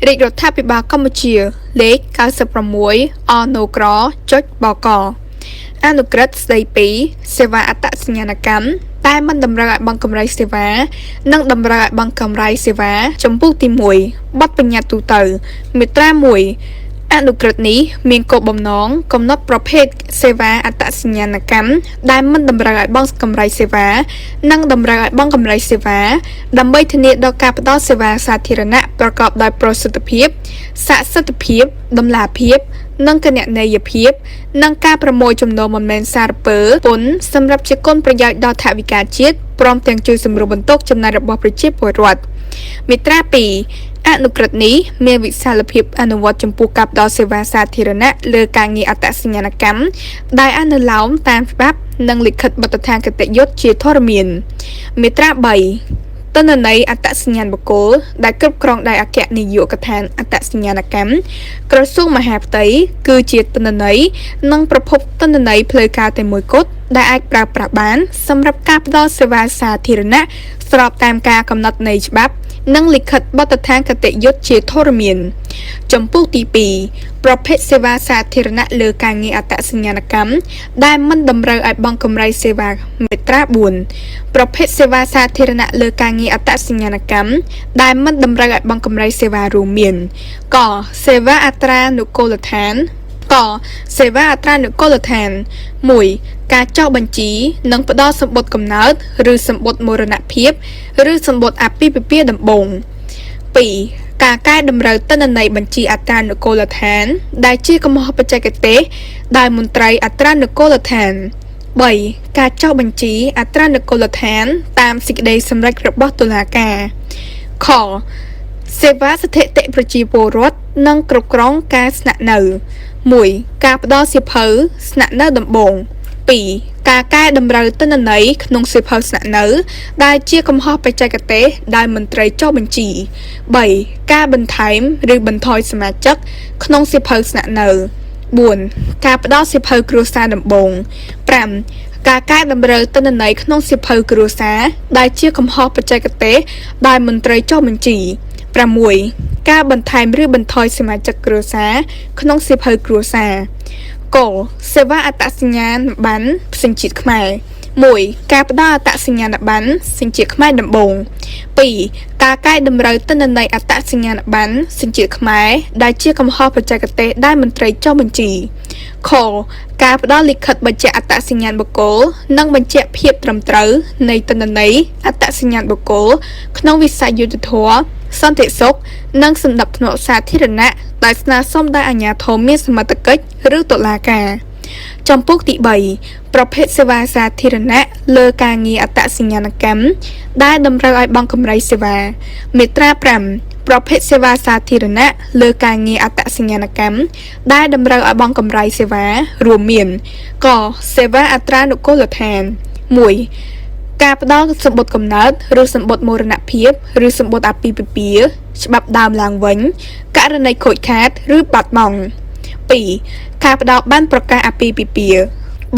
រាជរដ្ឋាភិបាលកម្ពុជាលេខ96 អនុក្រចុចបកអនុក្រឹត្យស្តីពីសេវាអត្តសញ្ញាណកម្មតែមិនតម្រូវឲ្យបង់កម្រៃសេវានិងតម្រូវឲ្យបង់កម្រៃសេវាចំពោះទី1បទបញ្ញត្តិទូទៅមាត្រា1អនុក្រឹត្យនេះមានគោលបំណងកំណត់ប្រភេទសេវាអត្តសញ្ញាណកម្មដែលមិនតម្រូវឲ្យបង់កម្រៃសេវានិងតម្រូវឲ្យបង់កម្រៃសេវាដើម្បីធានាដល់ការផ្តល់សេវាសាធារណៈប្រកបដោយប្រសិទ្ធភាពស័ក្តិសិទ្ធិភាពតម្លាភាពនិងគណនេយ្យភាពនិងការប្រមូលចំណូលមិនមែនសារពើពន្ធសម្រាប់ជាគុណប្រយោជន៍ដល់ថវិកាជាតិព្រមទាំងជួយសម្រួលបន្ទុកចំណាយរបស់ប្រជាពលរដ្ឋមាត្រា2អនុក្រឹត្យនេះមានវិសាលភាពអនុវត្តចំពោះការផ្តល់សេវាសាធារណៈលើការងារអត្តសញ្ញាណកម្មដែលអនុលោមតាមច្បាប់និងលិខិតបទដ្ឋានគតិយុត្តជាធរមានមាត្រា3ទិន្នន័យអត្តសញ្ញាណបុគ្គលដែលគ្រប់គ្រងដោយអគ្គនាយកដ្ឋានអត្តសញ្ញាណកម្មក្រសួងមហាផ្ទៃគឺជាទិន្នន័យនិងប្រភពទិន្នន័យផ្លូវការតែមួយគត់ដែលអាចប្រើប្រាស់បានសម្រាប់ការផ្តល់សេវាសាធារណៈស្របតាមការកំណត់នៃច្បាប់និងលិខិតបទដ្ឋានគតិយុត្តជាធរមានចំពោះទី2ប្រភេទសេវាសាធារណៈលើការងារអត្តសញ្ញាណកម្មដែលមិនតម្រូវឲ្យបង់កម្រៃសេវាមាត្រា4ប្រភេទសេវាសាធារណៈលើការងារអត្តសញ្ញាណកម្មដែលមិនតម្រូវឲ្យបង់កម្រៃសេវារួមមានកសេវាអត្រានុកូលដ្ឋានសេវាអត្រានុកូលដ្ឋាន1ការចុះបញ្ជីនិងផ្ដល់សម្បត្តិកំណើតឬសម្បត្តិមរណភាពឬសម្បត្តិអាពាហ៍ពិពាហ៍ដំបូង2ការកែតម្រូវទិន្នន័យបញ្ជីអត្រានុកូលដ្ឋានដែលជាកំហុសបច្ចេកទេសដោយមន្ត្រីអត្រានុកូលដ្ឋាន3ការចុះបញ្ជីអត្រានុកូលដ្ឋានតាមសេចក្តីសម្រេចរបស់តុលាការខសេវាស្ថិតិប្រជាពលរដ្ឋនិងគ្រប់គ្រងការស្នាក់នៅ1ការផ្ដល់សៀវភៅស្នាក់នៅដំបូង2ការកែតម្រូវទិន្នន័យក្នុងសៀវភៅស្នាក់នៅដែលជាកំហុសបច្ចេកទេសដោយមន្ត្រីចុះបញ្ជី3ការបន្ថែមឬបន្ថយសមាជិកក្នុងសៀវភៅស្នាក់នៅ4ការផ្ដល់សៀវភៅគ្រួសារដំបូង5ការកែតម្រូវទិន្នន័យក្នុងសៀវភៅគ្រួសារដែលជាកំហុសបច្ចេកទេសដោយមន្ត្រីចុះបញ្ជី6ការបន្ថែមឬបន្ថយសមាជិកគ្រួសារក្នុងសៀវភៅគ្រួសារកសេវាអត្តសញ្ញាណប័ណ្ណផ្សេងជាតិខ្មែរ1ការផ្ដល់អត្តសញ្ញាណប័ណ្ណសញ្ជាតិខ្មែរដំបូង2ការកែតម្រូវទិន្នន័យអត្តសញ្ញាណប័ណ្ណសញ្ជាតិខ្មែរដែលជាកំហុសបច្ចេកទេសដែលមន្ត្រីចុះបញ្ជីខការផ្ដល់លិខិតបញ្ជាក់អត្តសញ្ញាណបុគ្គលនិងបញ្ជាក់ភាពត្រឹមត្រូវនៃទិន្នន័យអត្តសញ្ញាណបុគ្គលក្នុងវិស័យយុត្តិធម៌សន្តិសុខនិងសណ្ដាប់ធ្នាប់សាធារណៈដោយស្នើសុំដោយអាជ្ញាធរមានសមត្ថកិច្ចឬតុលាការចំពោះទី3ប្រភេទសេវាសាធារណៈលើការងារអត្តសញ្ញាណកម្មដែលតម្រូវឲ្យបង់កម្រៃសេវាមាត្រា5ប្រភេទសេវាសាធារណៈលើការងារអត្តសញ្ញាណកម្មដែលតម្រូវឲ្យបង់កម្រៃសេវារួមមានកសេវាអត្រានុកូលដ្ឋាន1ការផ្ដល់សម្បត្តិកំណើតឬសម្បត្តិមរណភាពឬសម្បត្តិអាពាហ៍ពិពាហ៍ច្បាប់ដើមឡើងវិញករណីខូចខាតឬបាត់បង់2ការផ្ដល់ប័ណ្ណប្រកាសអាពាហ៍ពិពាហ៍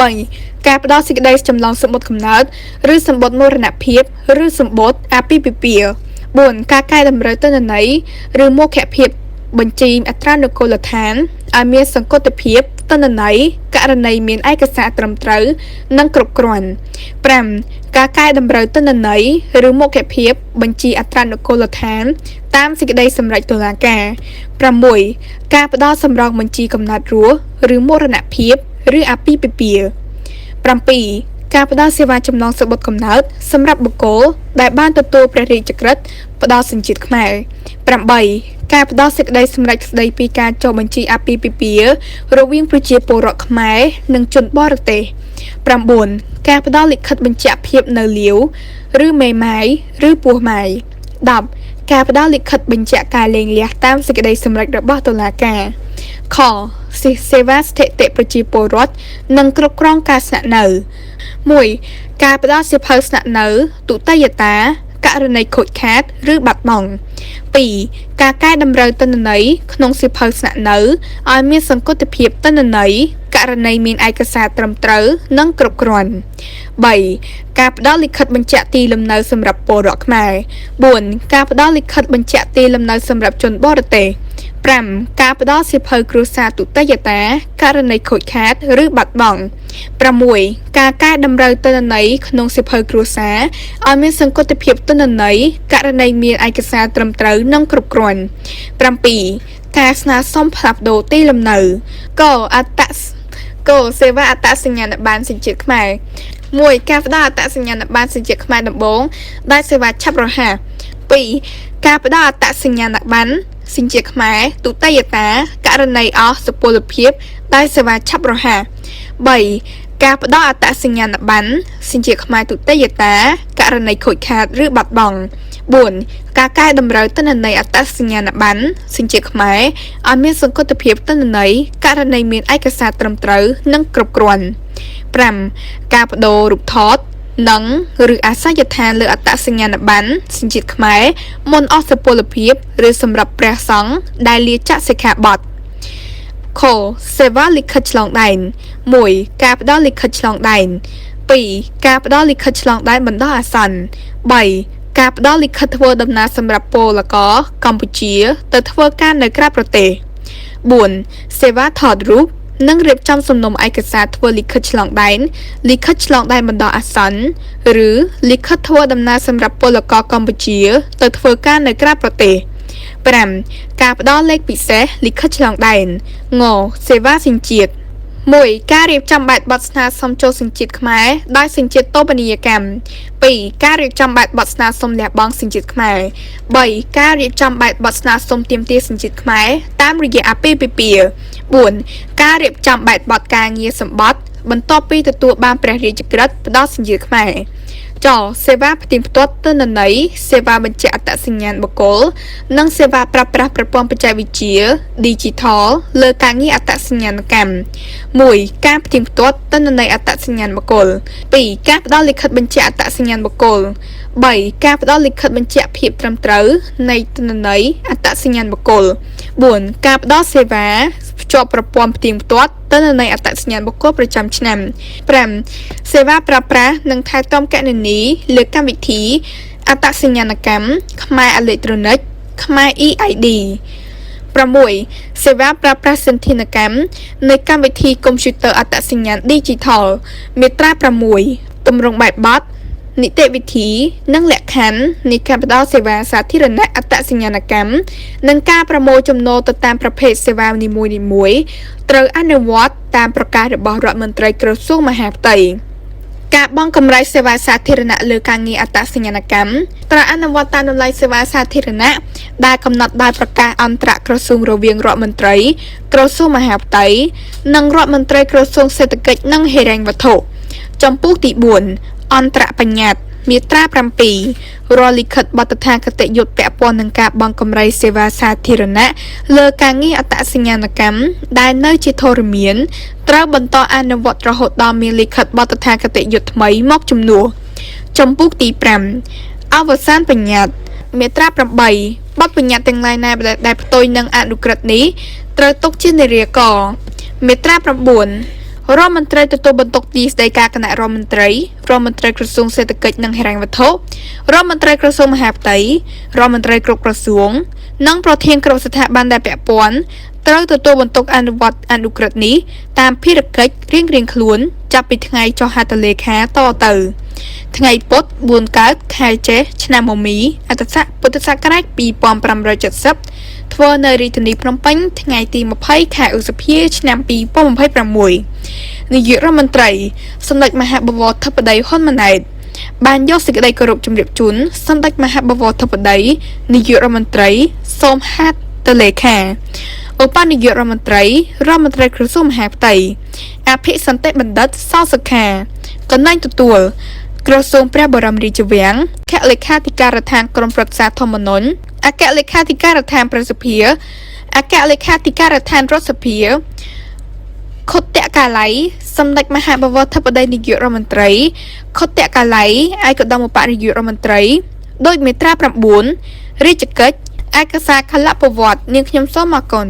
3ការផ្ដល់សេចក្តីចម្លងសម្បត្តិកំណើតឬសម្បត្តិមរណភាពឬសម្បត្តិអាពាហ៍ពិពាហ៍4ការកែតម្រូវទិន្នន័យឬមោគភាពបញ្ជីអត្រានុកូលដ្ឋានឲ្យមានសង្កត់ភាពទិន្នន័យករណីមានឯកសារត្រឹមត្រូវនិងគ្រប់គ្រាន់5ការកែតម្រូវទិន្នន័យឬមោគភាពបញ្ជីអត្រានុកូលដ្ឋានតាមសេចក្តីសម្រេចតុលាការ6ការផ្ដល់សម្រងបញ្ជីកំណត់រស់ឬមរណភាពឬអាពាហ៍ពិពាហ៍7ការផ្ដល់សេវាចម្លងសម្បត្តិកំណើតសម្រាប់បុគ្គលដែលបានទទួលព្រះរាជក្រឹត្យផ្ដល់សញ្ជាតិខ្មែរ8ការផ្ដល់សេចក្តីសម្រេចស្តីពីការចុះបញ្ជីអាពាហ៍ពិពាហ៍រវាងប្រជាពលរដ្ឋខ្មែរនិងជនបរទេស9ការផ្ដល់លិខិតបញ្ជាក់ភាពនៅលាវឬមេម៉ាយឬពោះម៉ាយ10ការផ្ដល់លិខិតបញ្ជាក់ការលែងលះតាមសេចក្តីសម្រេចរបស់តុលាការខសេវាស្ថិតិប្រជាពលរដ្ឋនិងគ្រប់គ្រងការស្នាក់នៅ1ការផ្ដល់សៀវភៅស្នាក់នៅទុតិយតាករណីខូចខាតឬបាត់បង់2ការកែតម្រូវទិន្នន័យក្នុងសៀវភៅស្នាក់នៅឲ្យមានសង្កត់ភាពទិន្នន័យក ករណីមានឯកសារត្រឹមត្រូវនិងគ្រប់គ្រាន់ 3. ការផ្ដល់លិខិតបញ្ជាក់ទីលំនៅសម្រាប់ពលរដ្ឋខ្មែរ 4. ការផ្ដល់លិខិតបញ្ជាក់ទីលំនៅសម្រាប់ជនបរទេស 5. ការផ្ដល់សៀវភៅគ្រួសារទុតិយតាករណីខូចខាតឬបាត់បង់ 6. ការកែតម្រូវទិន្នន័យក្នុងសៀវភៅគ្រួសារឲ្យមានសង្កត់ភាពទិន្នន័យករណីមានឯកសារត្រឹមត្រូវនិងគ្រប់គ្រាន់ 7. ការស្នើសុំផ្លាស់ប្ដូរទីលំនៅ កសេវាអត្តសញ្ញាណប័ណ្ណសញ្ជាតិខ្មែរ 1. ការផ្ដល់អត្តសញ្ញាណប័ណ្ណសញ្ជាតិខ្មែរដំបូងដែលសេវាឆាប់រហ័ស 2. ការផ្ដល់អត្តសញ្ញាណប័ណ្ណសញ្ជាតិខ្មែរទុតិយតាករណីអស់សុពលភាពដែលសេវាឆាប់រហ័ស 3. ការផ្ដល់អត្តសញ្ញាណប័ណ្ណសញ្ជាតិខ្មែរទុតិយតាករណីខូចខាតឬបាត់បង់ 4. ការកែតម្រូវទិន្នន័យអត្តសញ្ញាណប័ណ្ណសញ្ជាតិខ្មែរឲ្យមានសង្កត់ភាពទិន្នន័យករណីមានឯកសារត្រឹមត្រូវនិងគ្រប់គ្រាន់ 5. ការបដូររូបថតនិងឬអាសយដ្ឋានលើអត្តសញ្ញាណប័ណ្ណសញ្ជាតិខ្មែរមុនអស់សុពលភាពឬសម្រាប់ព្រះសង្ឃដែលលាចាកសិក្ខាបទ ខសេវាលិខិតឆ្លងដែន 1. ការផ្ដល់លិខិតឆ្លងដែន 2. ការផ្ដល់លិខិតឆ្លងដែនបណ្ដោះអាសន្ន 3. ការផ្ដល់លិខិតធ្វើដំណើរសម្រាប់ពលករកម្ពុជាទៅធ្វើការនៅក្រៅប្រទេស 4. សេវាថតរូបនិងរៀបចំសំណុំឯកសារធ្វើលិខិតឆ្លងដែនលិខិតឆ្លងដែនបណ្ដោះអាសន្នឬលិខិតធ្វើដំណើរសម្រាប់ពលករកម្ពុជាទៅធ្វើការនៅក្រៅប្រទេស 5. ការផ្ដល់លេខពិសេសលិខិតឆ្លងដែន ងសេវាសញ្ជាតិ 1. ការរៀបចំបែបបទស្នើសុំចូលសញ្ជាតិខ្មែរដោយសញ្ជាតិតូបនីយកម្ម 2. ការរៀបចំបែបបទស្នើសុំលះបង់សញ្ជាតិខ្មែរ 3. ការរៀបចំបែបបទស្នើសុំទាមទារសញ្ជាតិខ្មែរតាមរយៈអាពាហ៍ពិពាហ៍ 4. ការរៀបចំបែបបទការងារសម្បត្តិបន្ទាប់ពីទទួលបានព្រះរាជក្រឹត្យផ្ដល់សញ្ជាតិខ្មែរ ចសេវាផ្ទៀងផ្ទាត់ទិន្នន័យសេវាបញ្ជាក់អត្តសញ្ញាណបុគ្គលនិងសេវាប្រើប្រាស់ប្រព័ន្ធបច្ចេកវិទ្យា Digital លើការងារអត្តសញ្ញាណកម្ម 1. ការផ្ទៀងផ្ទាត់ទិន្នន័យអត្តសញ្ញាណបុគ្គល 2. ការផ្ដល់លិខិតបញ្ជាក់អត្តសញ្ញាណបុគ្គល 3. ការផ្ដល់លិខិតបញ្ជាក់ភាពត្រឹមត្រូវនៃទិន្នន័យអត្តសញ្ញាណបុគ្គល 4. ការផ្ដល់សេវាភ្ជាប់ប្រព័ន្ធផ្ទៀងផ្ទាត់ទិន្នន័យអត្តសញ្ញាណបុគ្គលប្រចាំឆ្នាំ 5. សេវាប្រើប្រាស់និងថែទាំគណនីលើកម្មវិធីអត្តសញ្ញាណកម្មខ្មែរអេឡិចត្រូនិកខ្មែរ EID 6. សេវាប្រើប្រាស់សន្ធានកម្មនៃកម្មវិធីកុំព្យូទ័រអត្តសញ្ញាណ Digital មាត្រា 6 ទម្រង់បែបបទនីតិវិធីនិងលក្ខខណ្ឌនៃការផ្ដល់សេវាសាធារណៈអត្តសញ្ញាណកម្មនិងការប្រមូលចំណូលទៅតាមប្រភេទសេវានីមួយៗត្រូវអនុវត្តតាមប្រកាសរបស់រដ្ឋមន្ត្រីក្រសួងមហាផ្ទៃ ការបង់កម្រៃសេវាសាធារណៈលើការងារអត្តសញ្ញាណកម្មត្រូវអនុវត្តតាមតម្លៃសេវាសាធារណៈដែលកំណត់ដោយប្រកាសអន្តរក្រសួងរវាងរដ្ឋមន្ត្រីក្រសួងមហាផ្ទៃនិងរដ្ឋមន្ត្រីក្រសួងសេដ្ឋកិច្ចនិងហិរញ្ញវត្ថុចំពោះទី 4 អន្តរបញ្ញត្តិមាត្រា 7 រាល់លិខិតបទដ្ឋាគតិយុត្តពាក់ព័ន្ធនឹងការបង់កម្រៃសេវាសាធារណៈលើការងារអត្តសញ្ញាណកម្មដែលនៅជាធរមានត្រូវបន្តអនុវត្តរហូតដល់មានលិខិតបទដ្ឋាគតិយុត្តថ្មីមកជំនួសចំពោះទី 5 អវសានបញ្ញត្តិមាត្រា 8 បទបញ្ញត្តិទាំងឡាយណាដែលផ្ទុយនឹងអនុក្រឹត្យនេះត្រូវទុកជានិរាករណ៍មាត្រា 9 រដ្ឋមន្ត្រីទទួលបន្ទុកទីស្តីការគណៈរដ្ឋមន្ត្រីរដ្ឋមន្ត្រីក្រសួងសេដ្ឋកិច្ចនិងហិរញ្ញវត្ថុរដ្ឋមន្ត្រីក្រសួងមហាផ្ទៃរដ្ឋមន្ត្រីគ្រប់ក្រសួងនិងប្រធានគ្រប់ស្ថាប័នដែលពាក់ព័ន្ធត្រូវទទួលបន្ទុកអនុវត្តអនុក្រឹត្យនេះតាមភារកិច្ចរៀងៗខ្លួនចាប់ពីថ្ងៃចុះហត្ថលេខាតទៅថ្ងៃពុធ 4 កើតខែចេសឆ្នាំមមីអត្តស័កពុទ្ធសករាជ 2570 ធ្វើនៅរាជធានីភ្នំពេញថ្ងៃទី 20 ខែឧសភា ឆ្នាំ 2026 នាយករដ្ឋមន្ត្រីសម្ដេចមហាបវរធិបតីហ៊ុនម៉ាណែតបានយកសេចក្តីគោរពជំរាបជូនសម្ដេចមហាបវរធិបតីនាយករដ្ឋមន្ត្រីសូមហត្ថលេខាឧបនាយករដ្ឋមន្ត្រីក្រសួងមហាផ្ទៃអភិសន្តិបណ្ឌិតសោសុខាកន្លែងទទួលក្រសួងព្រះបរមរាជវាំងអគ្គលេខាធិការដ្ឋានក្រមប្រឹក្សាធម្មនុញ្ញអគ្គលេខាធិការដ្ឋានប្រសិទ្ធិអគ្គលេខាធិការដ្ឋានរដ្ឋសភាខុទ្ទកាល័យសម្ដេចមហាបវរធិបតីនាយករដ្ឋមន្ត្រីខុទ្ទកាល័យឯកឧត្តមឧបនាយករដ្ឋមន្ត្រីដោយមាត្រា 9 រាជកិច្ចឯកសារខលប្រវត្តិនាងខ្ញុំសូមអរគុណ